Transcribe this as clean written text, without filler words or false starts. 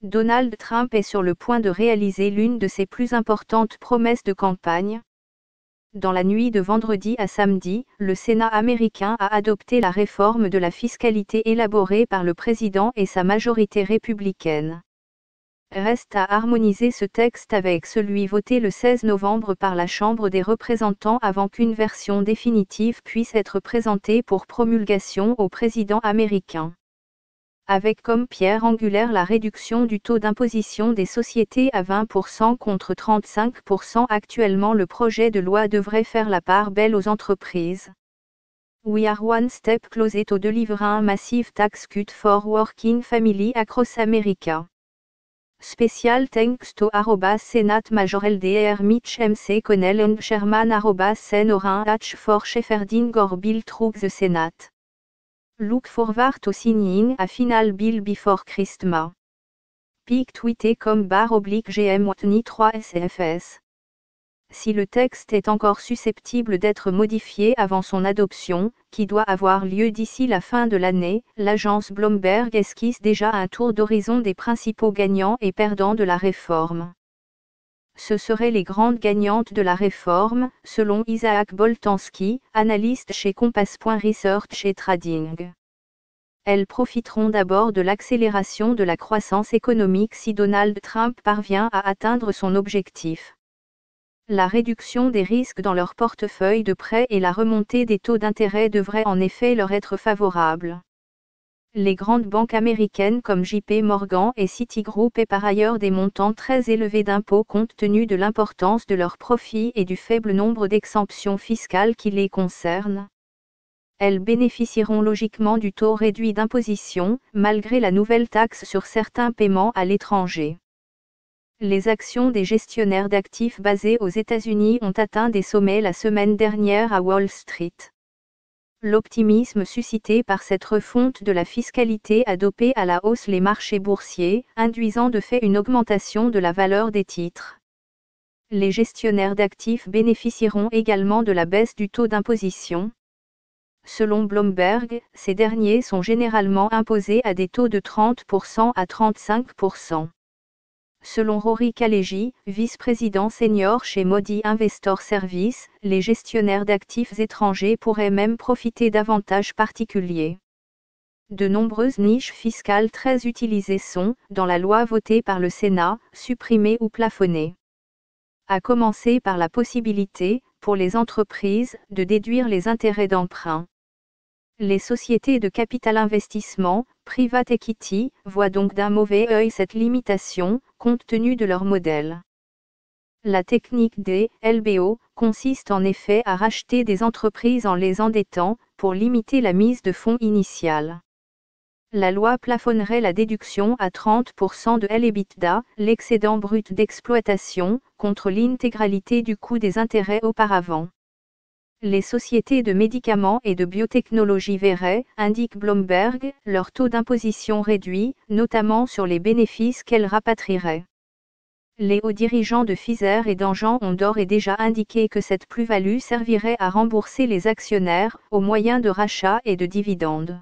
Donald Trump est sur le point de réaliser l'une de ses plus importantes promesses de campagne. Dans la nuit de vendredi à samedi, le Sénat américain a adopté la réforme de la fiscalité élaborée par le président et sa majorité républicaine. Reste à harmoniser ce texte avec celui voté le 16 novembre par la Chambre des représentants avant qu'une version définitive puisse être présentée pour promulgation au président américain. Avec comme pierre angulaire la réduction du taux d'imposition des sociétés à 20% contre 35% actuellement, le projet de loi devrait faire la part belle aux entreprises. We are one step closer to delivering a massive tax cut for working family across America. Special thanks to Senate Major LDR Mitch McConnell and Chairman Sen Orrin Hatch for shepherding our bill through the Senate. Look forward to signing a final bill before Christmas. Pic tweeté comme /GM Watney 3 SFS. Si le texte est encore susceptible d'être modifié avant son adoption, qui doit avoir lieu d'ici la fin de l'année, l'agence Bloomberg esquisse déjà un tour d'horizon des principaux gagnants et perdants de la réforme. Ce seraient les grandes gagnantes de la réforme, selon Isaac Boltanski, analyste chez Compass.Research et Trading. Elles profiteront d'abord de l'accélération de la croissance économique si Donald Trump parvient à atteindre son objectif. La réduction des risques dans leur portefeuille de prêts et la remontée des taux d'intérêt devraient en effet leur être favorables. Les grandes banques américaines comme JP Morgan et Citigroup paient par ailleurs des montants très élevés d'impôts compte tenu de l'importance de leurs profits et du faible nombre d'exemptions fiscales qui les concernent. Elles bénéficieront logiquement du taux réduit d'imposition, malgré la nouvelle taxe sur certains paiements à l'étranger. Les actions des gestionnaires d'actifs basés aux États-Unis ont atteint des sommets la semaine dernière à Wall Street. L'optimisme suscité par cette refonte de la fiscalité a dopé à la hausse les marchés boursiers, induisant de fait une augmentation de la valeur des titres. Les gestionnaires d'actifs bénéficieront également de la baisse du taux d'imposition. Selon Bloomberg, ces derniers sont généralement imposés à des taux de 30% à 35%. Selon Rory Kaleji, vice-président senior chez Modi Investor Services, les gestionnaires d'actifs étrangers pourraient même profiter d'avantages particuliers. De nombreuses niches fiscales très utilisées sont, dans la loi votée par le Sénat, supprimées ou plafonnées. À commencer par la possibilité, pour les entreprises, de déduire les intérêts d'emprunt. Les sociétés de capital investissement, private equity, voient donc d'un mauvais œil cette limitation, compte tenu de leur modèle. La technique des LBO consiste en effet à racheter des entreprises en les endettant, pour limiter la mise de fonds initiale. La loi plafonnerait la déduction à 30% de l'EBITDA, l'excédent brut d'exploitation, contre l'intégralité du coût des intérêts auparavant. Les sociétés de médicaments et de biotechnologie verraient, indique Bloomberg, leur taux d'imposition réduit, notamment sur les bénéfices qu'elles rapatrieraient. Les hauts dirigeants de Pfizer et d'Engen ont d'ores et déjà indiqué que cette plus-value servirait à rembourser les actionnaires, au moyen de rachats et de dividendes.